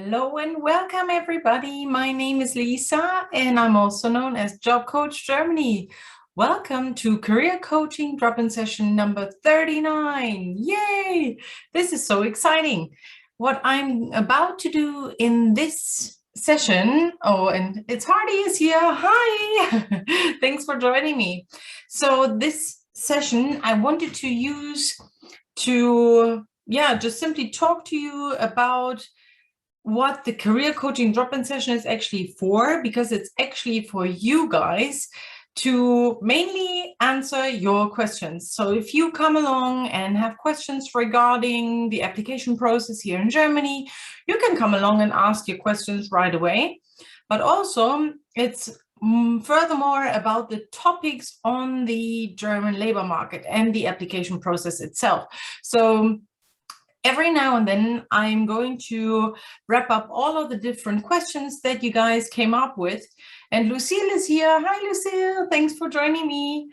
Hello and welcome everybody. My name is Lisa and I'm also known as Job Coach Germany. Welcome to Career Coaching Drop-in session number 39. Yay! This is so exciting. What I'm about to do in this session, and it's Hardy is here. Hi! Thanks for joining me. So this session I wanted to use to just simply talk to you about what the career coaching drop-in session is actually for, because it's actually for you guys to mainly answer your questions. So if you come along and have questions regarding the application process here in Germany, you can come along and ask your questions right away. But also it's furthermore about the topics on the German labor market and the application process itself. So every now and then, I'm going to wrap up all of the different questions that you guys came up with. And Lucille is here. Hi, Lucille. Thanks for joining me.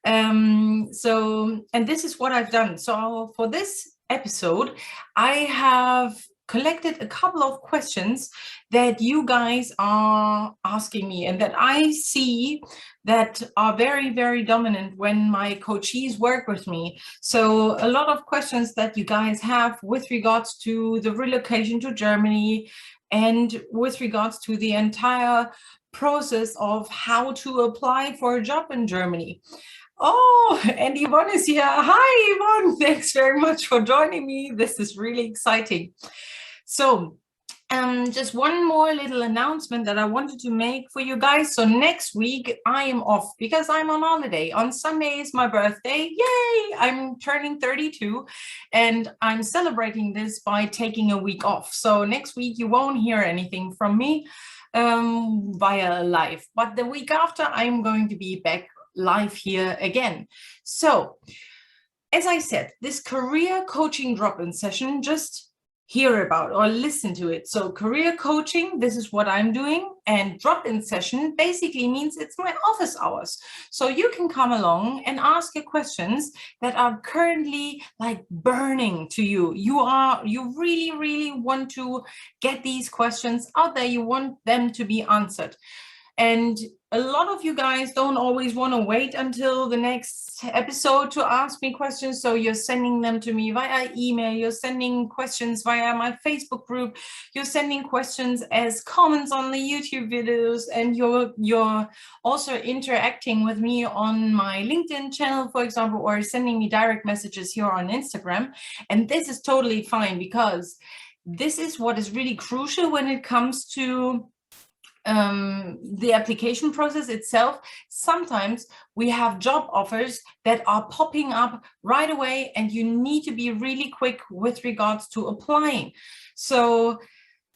And this is what I've done. So for this episode, I have collected a couple of questions that you guys are asking me and that I see that are very, very dominant when my coachees work with me. So a lot of questions that you guys have with regards to the relocation to Germany and with regards to the entire process of how to apply for a job in Germany. Oh, and Yvonne is here. Hi, Yvonne. Thanks very much for joining me. This is really exciting. So just one more little announcement that I wanted to make for you guys. So next week I am off because I'm on holiday. On Sunday is my birthday. Yay! I'm turning 32 and I'm celebrating this by taking a week off. So next week you won't hear anything from me via live, but the week after I'm going to be back live here again. So as I said, this career coaching drop-in session, just hear about or listen to it. So career coaching, this is what I'm doing, and drop-in session basically means it's my office hours. So you can come along and ask your questions that are currently like burning to you. You really, really want to get these questions out there. You want them to be answered. And a lot of you guys don't always want to wait until the next episode to ask me questions. So you're sending them to me via email, you're sending questions via my Facebook group, you're sending questions as comments on the YouTube videos, and you're also interacting with me on my LinkedIn channel, for example, or sending me direct messages here on Instagram. And this is totally fine, because this is what is really crucial when it comes to the application process itself. Sometimes we have job offers that are popping up right away and you need to be really quick with regards to applying. So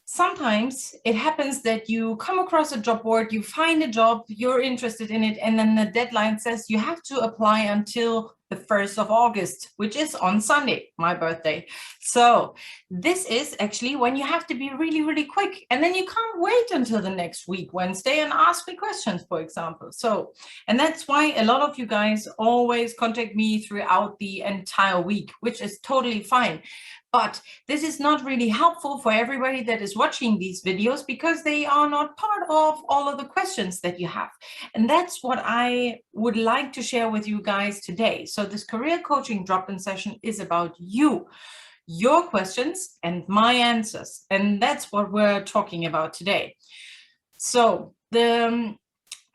sometimes it happens that you come across a job board, you find a job, you're interested in it, and then the deadline says you have to apply until the 1st of August, which is on Sunday, my birthday. So this is actually when you have to be really, really quick. And then you can't wait until the next week, Wednesday, and ask me questions, for example. So, and that's why a lot of you guys always contact me throughout the entire week, which is totally fine. But this is not really helpful for everybody that is watching these videos, because they are not part of all of the questions that you have. And that's what I would like to share with you guys today. So this career coaching drop-in session is about you, your questions and my answers. And that's what we're talking about today. So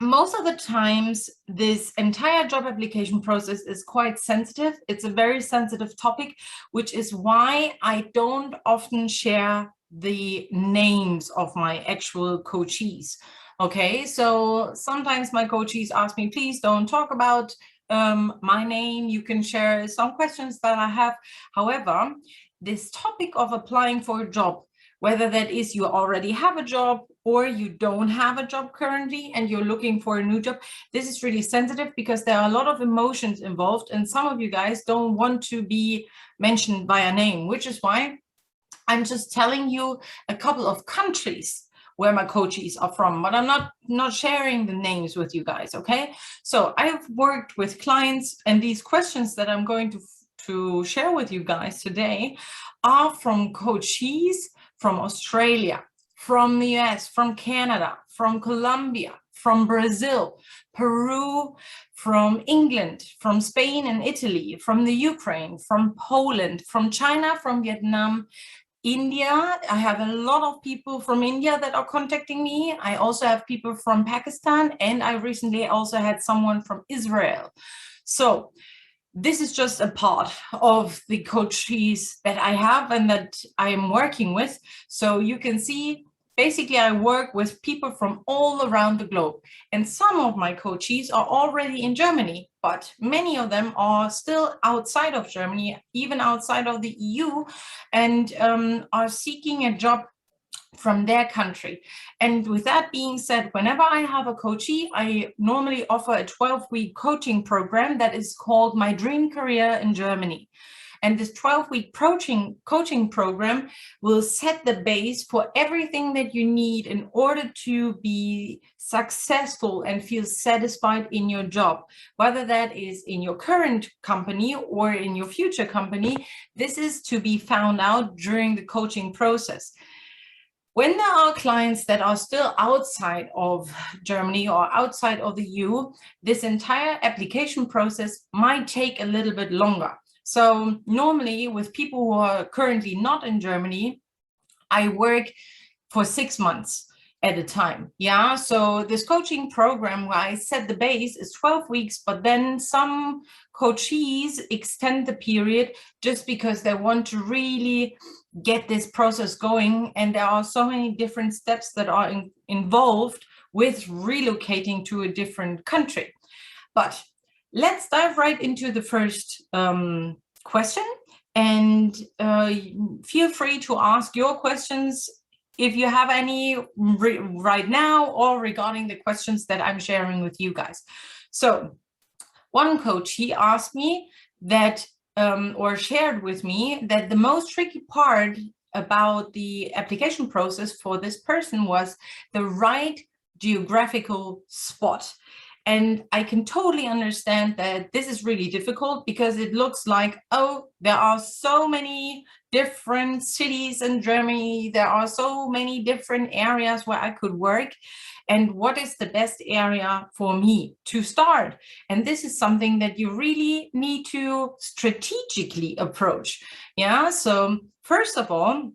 most of the times, this entire job application process is quite sensitive. It's a very sensitive topic, which is why I don't often share the names of my actual coachees. Okay, so sometimes my coachees ask me, please don't talk about my name. You can share some questions that I have. However, this topic of applying for a job, whether that is you already have a job or you don't have a job currently and you're looking for a new job, this is really sensitive because there are a lot of emotions involved, and some of you guys don't want to be mentioned by a name, which is why I'm just telling you a couple of countries where my coachees are from, but I'm not sharing the names with you guys, okay? So I've worked with clients, and these questions that I'm going to share with you guys today are from coachees from Australia, from the US, from Canada, from Colombia, from Brazil, Peru, from England, from Spain and Italy, from the Ukraine, from Poland, from China, from Vietnam, India. I have a lot of people from India that are contacting me. I also have people from Pakistan, and I recently also had someone from Israel. So this is just a part of the coaches that I have and that I am working with. So you can see, basically, I work with people from all around the globe. And some of my coaches are already in Germany, but many of them are still outside of Germany, even outside of the EU, and are seeking a job from their country. And with that being said, whenever I have a coachee, I normally offer a 12-week coaching program that is called My Dream Career in Germany. And this 12-week coaching program will set the base for everything that you need in order to be successful and feel satisfied in your job, whether that is in your current company or in your future company. This is to be found out during the coaching process. When there are clients that are still outside of Germany or outside of the EU, this entire application process might take a little bit longer. So normally with people who are currently not in Germany, I work for 6 months at a time. Yeah, so this coaching program where I set the base is 12 weeks, but then some coachees extend the period just because they want to really get this process going. And there are so many different steps that are involved with relocating to a different country. But let's dive right into the first question, and feel free to ask your questions if you have any right now or regarding the questions that I'm sharing with you guys. So one coach, he asked me that or shared with me that the most tricky part about the application process for this person was the right geographical spot. And I can totally understand that this is really difficult because it looks like, oh, there are so many different cities in Germany. There are so many different areas where I could work. And what is the best area for me to start? And this is something that you really need to strategically approach. Yeah, so first of all,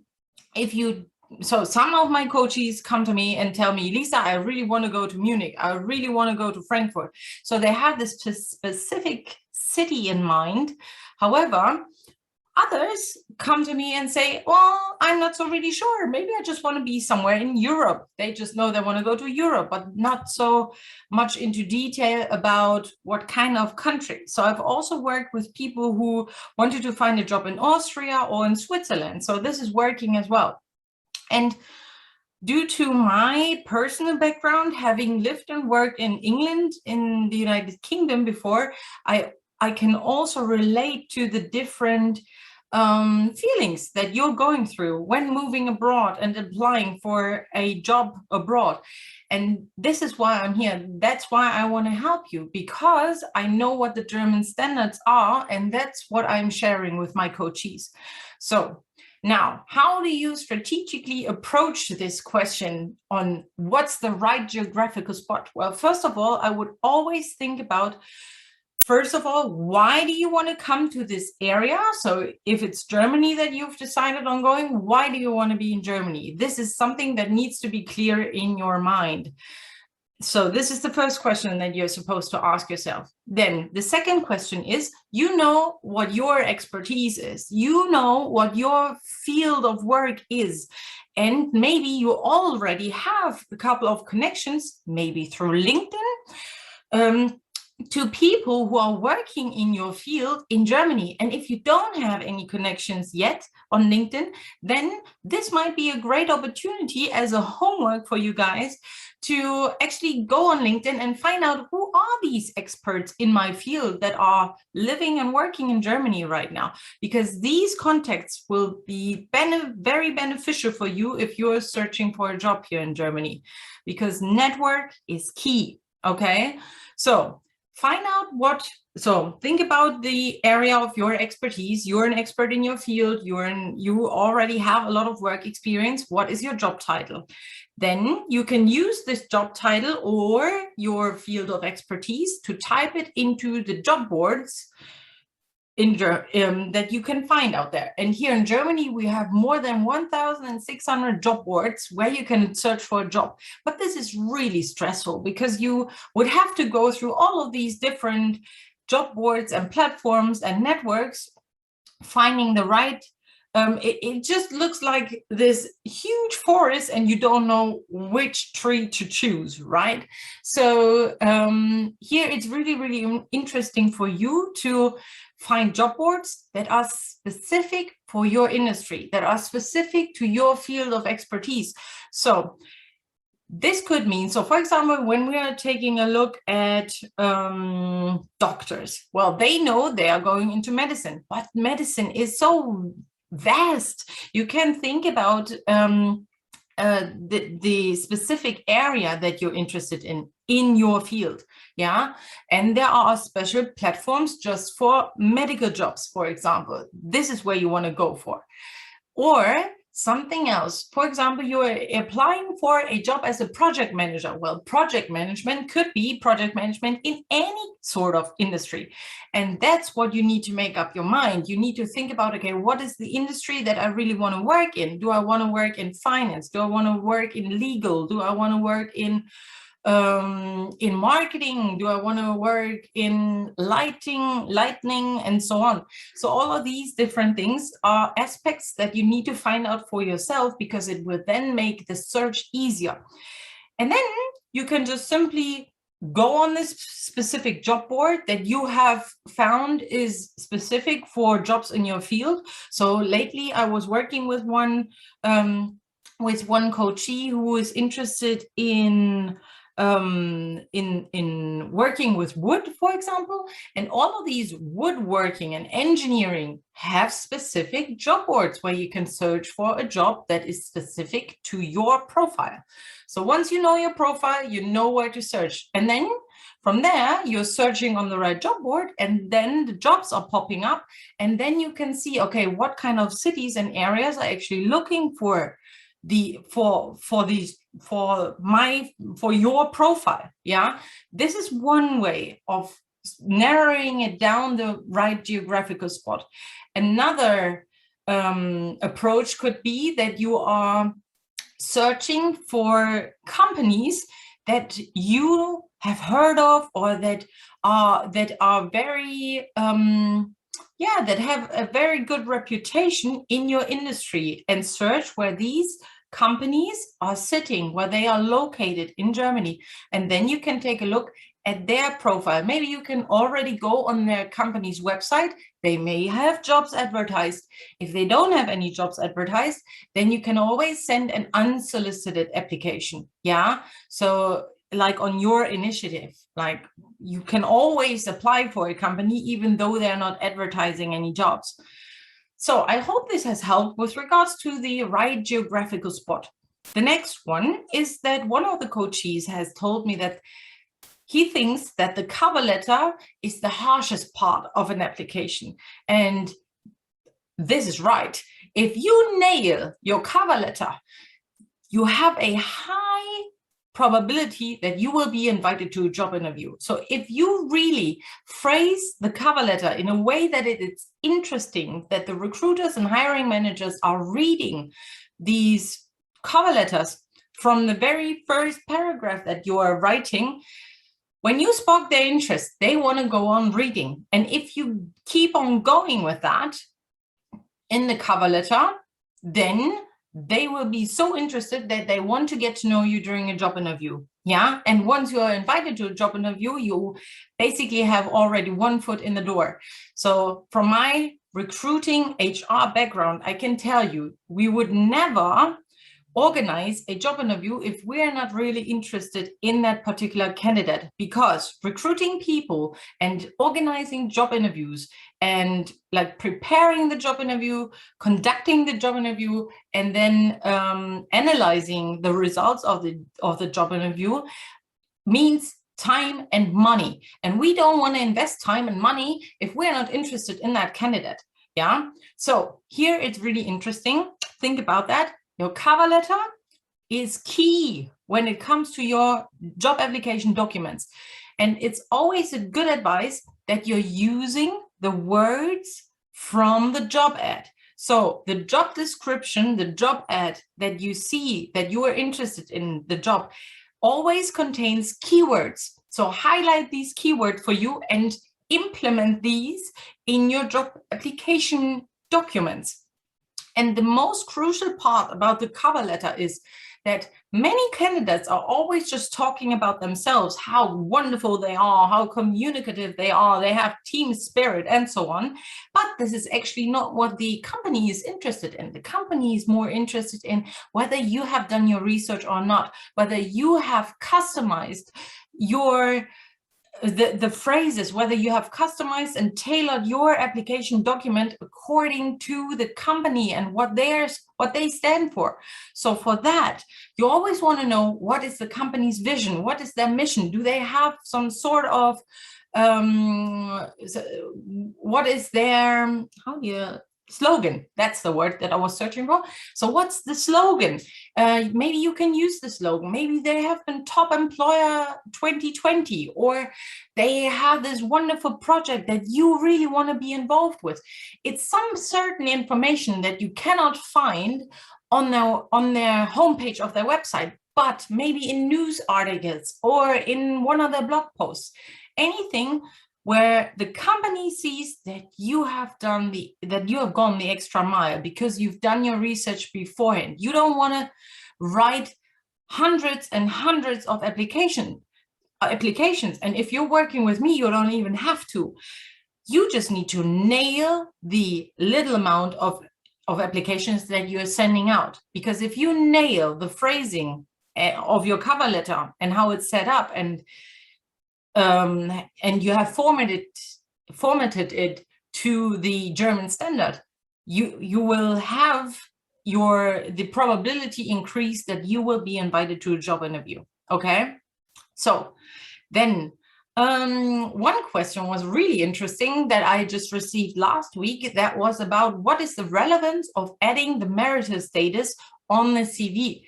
so some of my coaches come to me and tell me, Lisa, I really want to go to Munich. I really want to go to Frankfurt. So they have this specific city in mind. However, others come to me and say, well, I'm not so really sure. Maybe I just want to be somewhere in Europe. They just know they want to go to Europe, but not so much into detail about what kind of country. So I've also worked with people who wanted to find a job in Austria or in Switzerland. So this is working as well. And due to my personal background, having lived and worked in England, in the United Kingdom before, I can also relate to the different feelings that you're going through when moving abroad and applying for a job abroad. And this is why I'm here. That's why I want to help you, because I know what the German standards are, and that's what I'm sharing with my coachees. So now, how do you strategically approach this question on what's the right geographical spot? Well, first of all, I would always think about, first of all, why do you want to come to this area? So if it's Germany that you've decided on going, why do you want to be in Germany? This is something that needs to be clear in your mind. So this is the first question that you're supposed to ask yourself. Then the second question is, you know what your expertise is. You know what your field of work is. And maybe you already have a couple of connections, maybe through LinkedIn, to people who are working in your field in Germany. And if you don't have any connections yet on LinkedIn, then this might be a great opportunity as a homework for you guys to actually go on LinkedIn and find out who are these experts in my field that are living and working in Germany right now, because these contacts will be very beneficial for you if you're searching for a job here in Germany, because network is key. Okay, so find out so think about the area of your expertise. You're an expert in your field. You already have a lot of work experience. What is your job title? Then you can use this job title or your field of expertise to type it into the job boards that you can find out there. And here in Germany, we have more than 1,600 job boards where you can search for a job. But this is really stressful because you would have to go through all of these different job boards and platforms and networks, finding the right. It just looks like this huge forest and you don't know which tree to choose, right? So here it's really, really interesting for you to find job boards that are specific for your industry, that are specific to your field of expertise. So this could mean, so for example, when we are taking a look at doctors, well, they know they are going into medicine, but medicine is so vast. You can think about the specific area that you're interested in your field. Yeah, and there are special platforms just for medical jobs, for example. This is where you want to go for. Or something else. For example, you're applying for a job as a project manager. Well, project management could be project management in any sort of industry. And that's what you need to make up your mind. You need to think about, okay, what is the industry that I really want to work in? Do I want to work in finance? Do I want to work in legal? Do I want to work in marketing? Do I want to work in lightning, and so on? So all of these different things are aspects that you need to find out for yourself, because it will then make the search easier. And then you can just simply go on this specific job board that you have found is specific for jobs in your field. So lately I was working with one coachee who is interested in working with wood, for example, and all of these woodworking and engineering have specific job boards where you can search for a job that is specific to your profile. So once you know your profile, you know where to search, and then from there you're searching on the right job board, and then the jobs are popping up, and then you can see, okay, what kind of cities and areas are actually looking for for your profile. Yeah, this is one way of narrowing it down the right geographical spot. Another approach could be that you are searching for companies that you have heard of, or that are very that have a very good reputation in your industry, and search where these companies are sitting, where they are located in Germany. And then you can take a look at their profile. Maybe you can already go on their company's website. They may have jobs advertised. If they don't have any jobs advertised, then you can always send an unsolicited application. Yeah, so like on your initiative, like you can always apply for a company even though they're not advertising any jobs. So I hope this has helped with regards to the right geographical spot. The next one is that one of the coachees has told me that he thinks that the cover letter is the harshest part of an application. And this is right. If you nail your cover letter, you have a high probability that you will be invited to a job interview. So if you really phrase the cover letter in a way that it is interesting, that the recruiters and hiring managers are reading these cover letters from the very first paragraph that you are writing, when you spark their interest, they want to go on reading. And if you keep on going with that in the cover letter, then they will be so interested that they want to get to know you during a job interview. Yeah, and once you are invited to a job interview, you basically have already one foot in the door. So from my recruiting HR background, I can tell you, we would never organize a job interview if we are not really interested in that particular candidate, because recruiting people and organizing job interviews and like preparing the job interview, conducting the job interview, and then analyzing the results of the job interview means time and money. And we don't want to invest time and money if we're not interested in that candidate. Yeah. So here it's really interesting. Think about that. Your cover letter is key when it comes to your job application documents. And it's always a good advice that you're using the words from the job ad. So the job description, the job ad that you see that you are interested in the job always contains keywords. So highlight these keywords for you and implement these in your job application documents. And the most crucial part about the cover letter is that many candidates are always just talking about themselves, how wonderful they are, how communicative they are, they have team spirit and so on. But this is actually not what the company is interested in. The company is more interested in whether you have done your research or not, whether you have customized your the phrases, whether you have customized and tailored your application document according to the company and what they stand for. So for that, you always want to know, what is the company's vision? What is their mission? Do they have some sort of what is their slogan? That's the word that I was searching for. So what's the slogan? Maybe you can use the slogan. Maybe they have been top employer 2020, or they have this wonderful project that you really want to be involved with. It's some certain information that you cannot find on their homepage of their website, but maybe in news articles or in one of their blog posts. Anything where the company sees that you have gone the extra mile because you've done your research beforehand. You don't want to write hundreds and hundreds of applications. And if you're working with me, you don't even have to. You just need to nail the little amount of applications that you're sending out. Because if you nail the phrasing of your cover letter and how it's set up, and you have formatted it to the German standard, you will have the probability increase that you will be invited to a job interview. Okay, so then one question was really interesting that I just received last week. That was about what is the relevance of adding the marital status on the CV,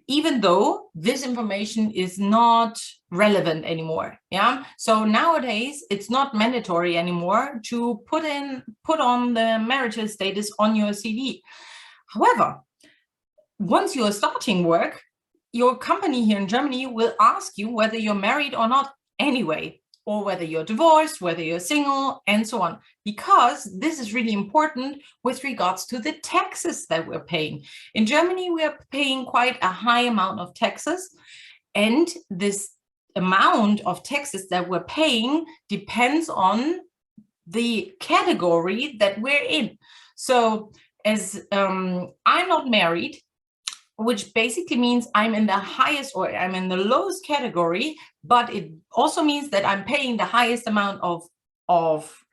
even though this information is not relevant anymore. Yeah. So nowadays it's not mandatory anymore to put on the marital status on your CV. However, once you are starting work, your company here in Germany will ask you whether you're married or not anyway, or whether you're divorced, whether you're single, and so on, because this is really important with regards to the taxes that we're paying. In Germany, we are paying quite a high amount of taxes, and this amount of taxes that we're paying depends on the category that we're in. So as I'm not married, which basically means I'm in the highest, or I'm in the lowest category, but it also means that I'm paying the highest amount of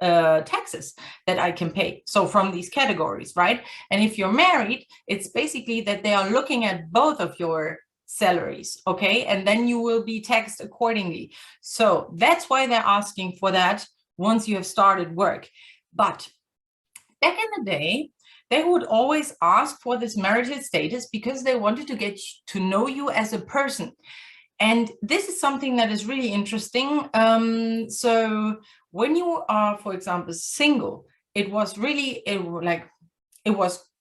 taxes that I can pay. So from these categories, right? And if you're married, it's basically that they are looking at both of your salaries, okay? And then you will be taxed accordingly. So that's why they're asking for that once you have started work. But back in the day, they would always ask for this marital status because they wanted to get to know you as a person. And this is something that is really interesting. So when you are, for example, single, it was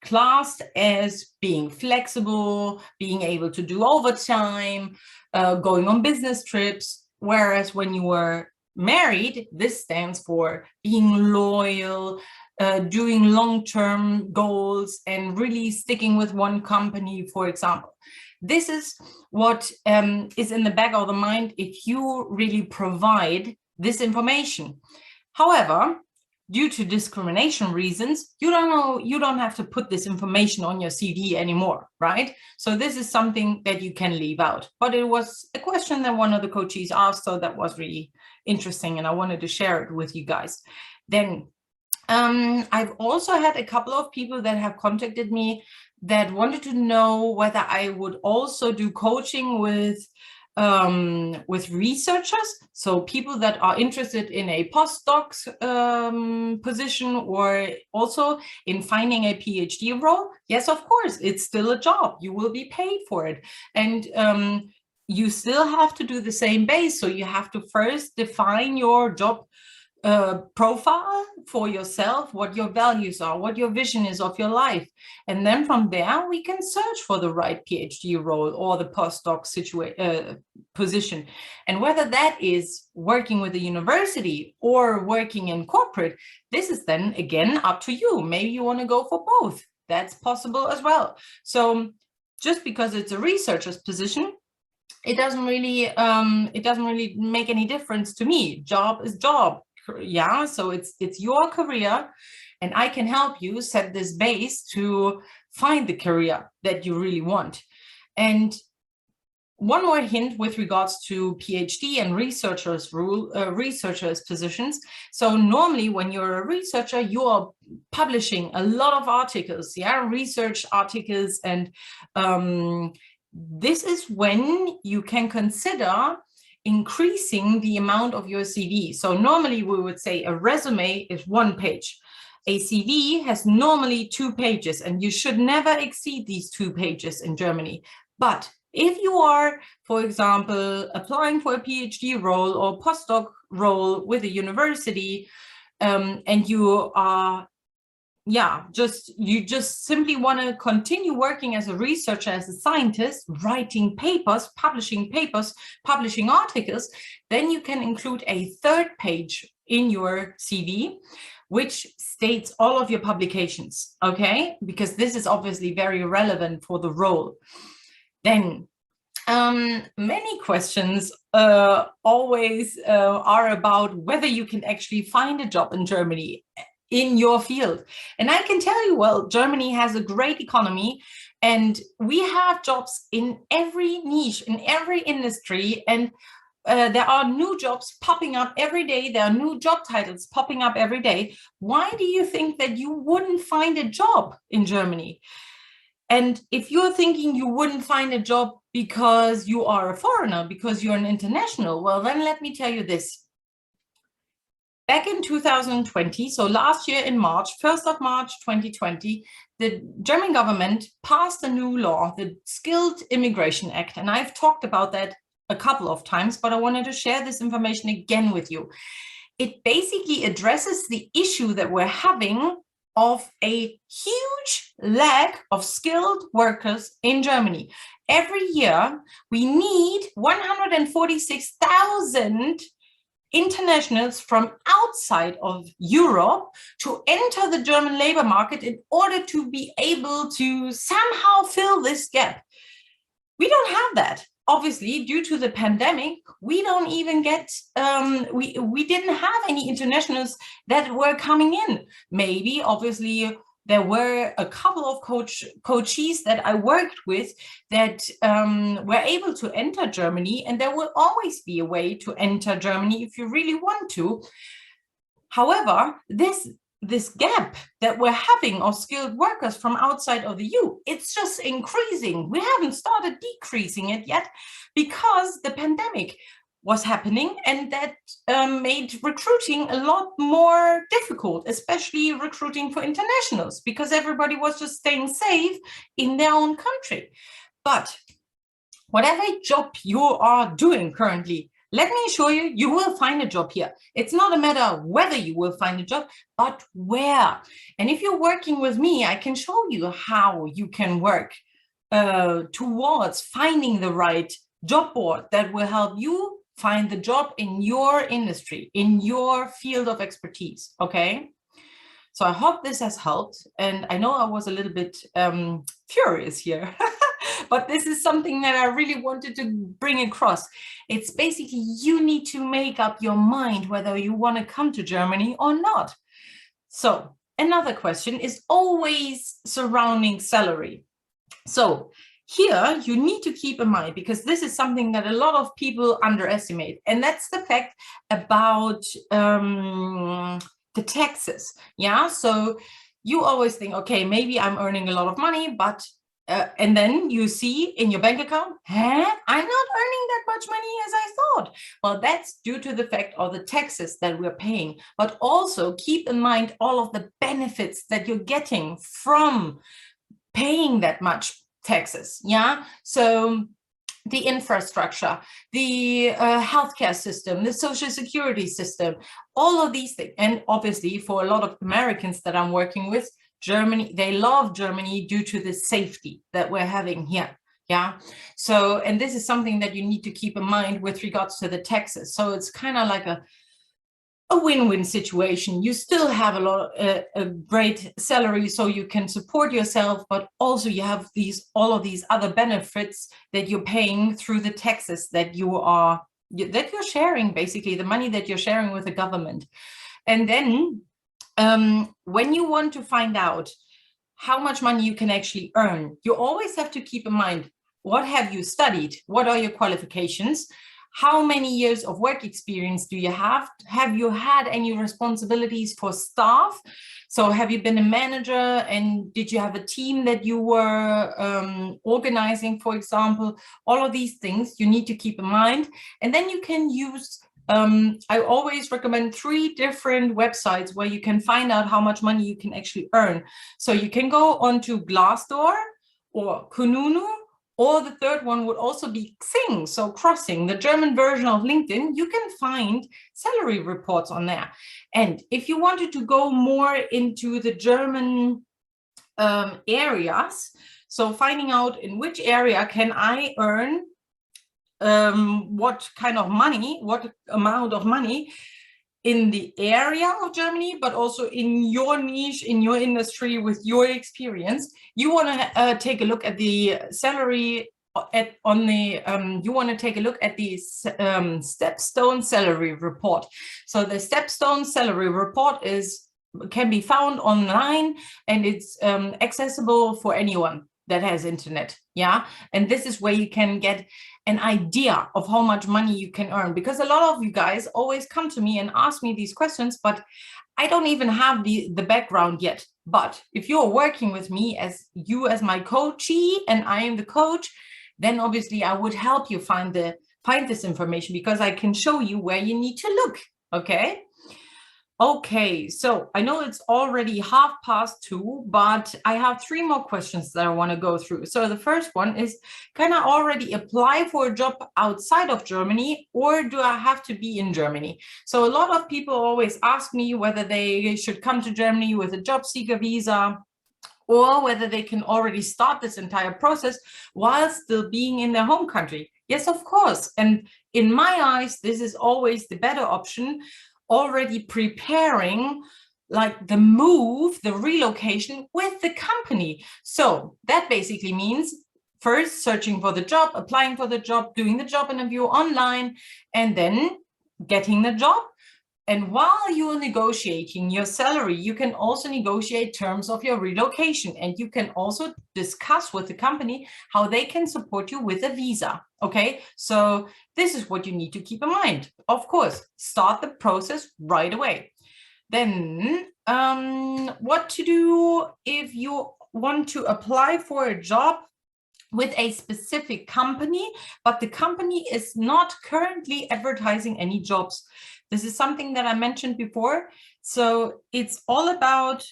classed as being flexible, being able to do overtime, going on business trips. Whereas when you were married, this stands for being loyal, doing long-term goals, and really sticking with one company, for example. This is what is in the back of the mind if you really provide this information. However, due to discrimination reasons, you don't have to put this information on your CV anymore, right? So this is something that you can leave out. But it was a question that one of the coaches asked, so that was really interesting, and I wanted to share it with you guys. Then I've also had a couple of people that have contacted me that wanted to know whether I would also do coaching with with researchers, so people that are interested in a postdoc position, or also in finding a PhD role. Yes, of course, it's still a job. You will be paid for it. And you still have to do the same base. So you have to first define your job profile for yourself, what your values are, what your vision is of your life. And then from there, we can search for the right PhD role or the postdoc position. And whether that is working with a university or working in corporate, this is then again up to you. Maybe you want to go for both. That's possible as well. So just because it's a researcher's position, it doesn't really make any difference to me. Job is job. Yeah, so it's your career, and I can help you set this base to find the career that you really want. And one more hint with regards to PhD and researchers positions. So normally when you're a researcher, you are publishing a lot of articles, yeah, research articles, and this is when you can consider increasing the amount of your CV. So normally we would say a resume is 1 page. A CV has normally 2 pages, and you should never exceed these 2 pages in Germany. But if you are, for example, applying for a PhD role or postdoc role with a university, and you are you just simply want to continue working as a researcher, as a scientist, writing papers, publishing articles, then you can include a 3rd page in your CV, which states all of your publications, okay? Because this is obviously very relevant for the role. Then many questions always are about whether you can actually find a job in Germany in your field. And I can tell you, well, Germany has a great economy, and we have jobs in every niche, in every industry, and there are new jobs popping up every day. There are new job titles popping up every day. Why do you think that you wouldn't find a job in Germany? And if you're thinking you wouldn't find a job because you are a foreigner, because you're an international, well, then let me tell you this. Back in 2020, so last year in March, 1st of March 2020, the German government passed a new law, the Skilled Immigration Act. And I've talked about that a couple of times, but I wanted to share this information again with you. It basically addresses the issue that we're having of a huge lack of skilled workers in Germany. Every year, we need 146,000 internationals from outside of Europe to enter the German labor market in order to be able to somehow fill this gap. We don't have that. Obviously, due to the pandemic, we don't even get, we didn't have any internationals that were coming in. Maybe, obviously, there were a couple of coachees that I worked with that were able to enter Germany, and there will always be a way to enter Germany if you really want to. However, this gap that we're having of skilled workers from outside of the EU, it's just increasing. We haven't started decreasing it yet because the pandemic was happening, and that made recruiting a lot more difficult, especially recruiting for internationals, because everybody was just staying safe in their own country. But whatever job you are doing currently, let me assure you, you will find a job here. It's not a matter of whether you will find a job, but where. And if you're working with me, I can show you how you can work towards finding the right job board that will help you find the job in your industry, in your field of expertise, okay? So I hope this has helped. And I know I was a little bit furious here, but this is something that I really wanted to bring across. It's basically, you need to make up your mind whether you want to come to Germany or not. So another question is always surrounding salary. So here you need to keep in mind, because this is something that a lot of people underestimate, and that's the fact about the taxes. Yeah, so you always think, okay, maybe I'm earning a lot of money, but And then you see in your bank account, I'm not earning that much money as I thought. Well, that's due to the fact of the taxes that we're paying. But also keep in mind all of the benefits that you're getting from paying that much taxes. Yeah. So the infrastructure, the healthcare system, the social security system, all of these things. And obviously for a lot of Americans that I'm working with, Germany, they love Germany due to the safety that we're having here. Yeah. So, and this is something that you need to keep in mind with regards to the taxes. So it's kind of like a win-win situation. You still have a great salary so you can support yourself, but also you have all of these other benefits that you're paying through the taxes that you're sharing, basically the money that you're sharing with the government. And then when you want to find out how much money you can actually earn, you always have to keep in mind, what have you studied? What are your qualifications? How many years of work experience do you have? Have you had any responsibilities for staff? So have you been a manager, and did you have a team that you were organizing, for example? All of these things you need to keep in mind. And then you can use, I always recommend 3 different websites where you can find out how much money you can actually earn. So you can go onto Glassdoor or Kununu, or the third one would also be Xing, so Crossing, the German version of LinkedIn. You can find salary reports on there. And if you wanted to go more into the German areas, so finding out in which area can I earn what kind of money, what amount of money in the area of Germany, but also in your niche, in your industry, with your experience, you want to take a look at the salary you want to take a look at the Stepstone salary report. So the Stepstone salary report can be found online, and it's accessible for anyone that has internet. Yeah. And this is where you can get an idea of how much money you can earn, because a lot of you guys always come to me and ask me these questions, but I don't even have the background yet. But if you're working with me as my coachee and I am the coach, then obviously I would help you find this information, because I can show you where you need to look. Okay, so I know it's already 2:30, but I have 3 more questions that I want to go through. So the first one is, can I already apply for a job outside of Germany, or do I have to be in Germany? So a lot of people always ask me whether they should come to Germany with a job seeker visa, or whether they can already start this entire process while still being in their home country. Yes, of course. And in my eyes, this is always the better option, already preparing like the move, the relocation with the company. So that basically means first searching for the job, applying for the job, doing the job interview online, and then getting the job. And while you're negotiating your salary, you can also negotiate terms of your relocation, and you can also discuss with the company how they can support you with a visa. Okay, so this is what you need to keep in mind. Of course, start the process right away. Then what to do if you want to apply for a job with a specific company, but the company is not currently advertising any jobs. This is something that I mentioned before. So it's all about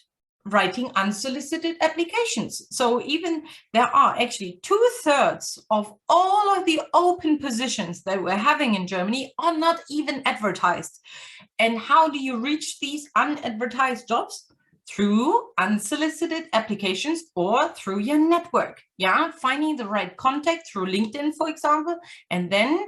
writing unsolicited applications. So even there are actually 2/3 of all of the open positions that we're having in Germany are not even advertised. And how do you reach these unadvertised jobs? Through unsolicited applications or through your network. Yeah, finding the right contact through LinkedIn, for example, and then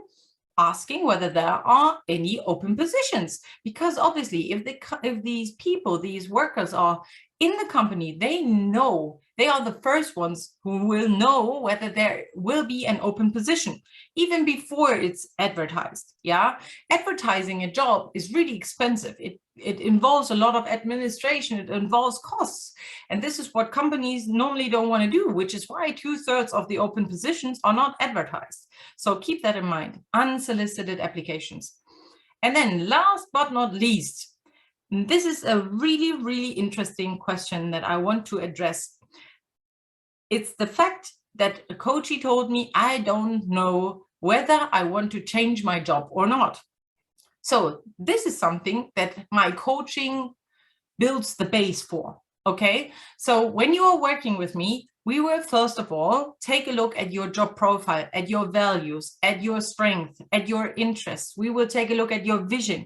asking whether there are any open positions. Because obviously, if these people, these workers are in the company, they know, they are the first ones who will know whether there will be an open position, even before it's advertised. Yeah, advertising a job is really expensive. It involves a lot of administration, it involves costs. And this is what companies normally don't want to do, which is why 2/3 of the open positions are not advertised. So keep that in mind, unsolicited applications. And then last but not least, this is a really, really interesting question that I want to address. It's the fact that a coachee told me, I don't know whether I want to change my job or not. So this is something that my coaching builds the base for. Okay, so when you are working with me, we will first of all take a look at your job profile, at your values, at your strength, at your interests. We will take a look at your vision.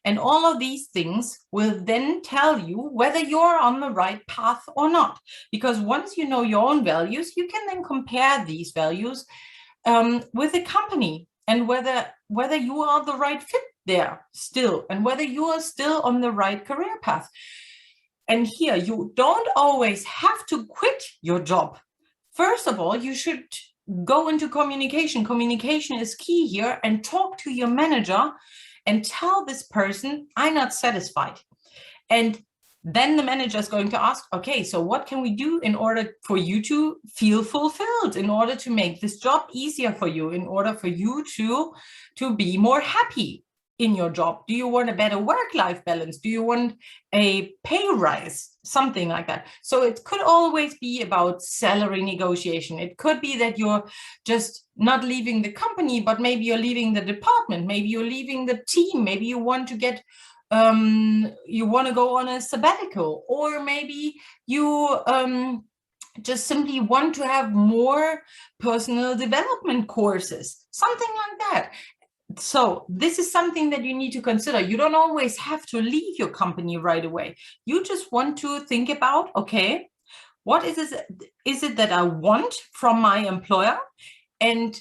And all of these things will then tell you whether you're on the right path or not. Because once you know your own values, you can then compare these values with the company and whether you are the right fit there still, and whether you are still on the right career path. And here, you don't always have to quit your job. First of all, you should go into communication. Communication is key here, and talk to your manager and tell this person, I'm not satisfied. And then the manager is going to ask, okay, so what can we do in order for you to feel fulfilled, in order to make this job easier for you, in order for you to be more happy in your job? Do you want a better work-life balance? Do you want a pay rise? Something like that. So it could always be about salary negotiation. It could be that you're just not leaving the company, but maybe you're leaving the department. Maybe you're leaving the team. Maybe you want to get you want to go on a sabbatical, or maybe you just simply want to have more personal development courses, something like that. So this is something that you need to consider. You don't always have to leave your company right away. You just want to think about, okay, what is it that I want from my employer? And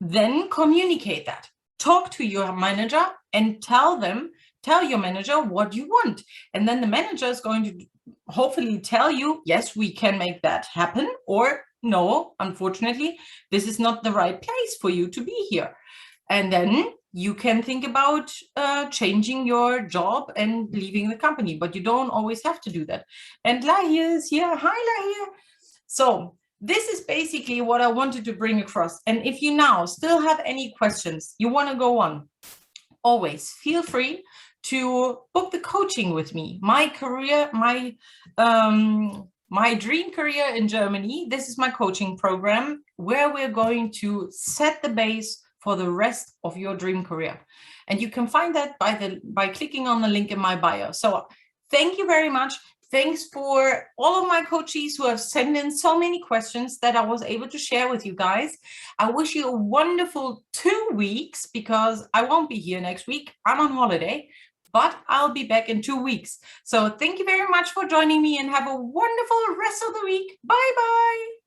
then communicate that. Talk to your manager and tell your manager what you want. And then the manager is going to hopefully tell you, yes, we can make that happen, or no, unfortunately, this is not the right place for you to be here. And then you can think about changing your job and leaving the company, but you don't always have to do that. And Lahir is here. Hi, Lahir. So this is basically what I wanted to bring across. And if you now still have any questions, you want to go on, always feel free to book the coaching with me. My career, my dream career in Germany. This is my coaching program where we're going to set the base for the rest of your dream career. And you can find that by clicking on the link in my bio. So thank you very much. Thanks for all of my coachees who have sent in so many questions that I was able to share with you guys. I wish you a wonderful 2 weeks, because I won't be here next week. I'm on holiday, but I'll be back in 2 weeks. So thank you very much for joining me, and have a wonderful rest of the week. Bye-bye.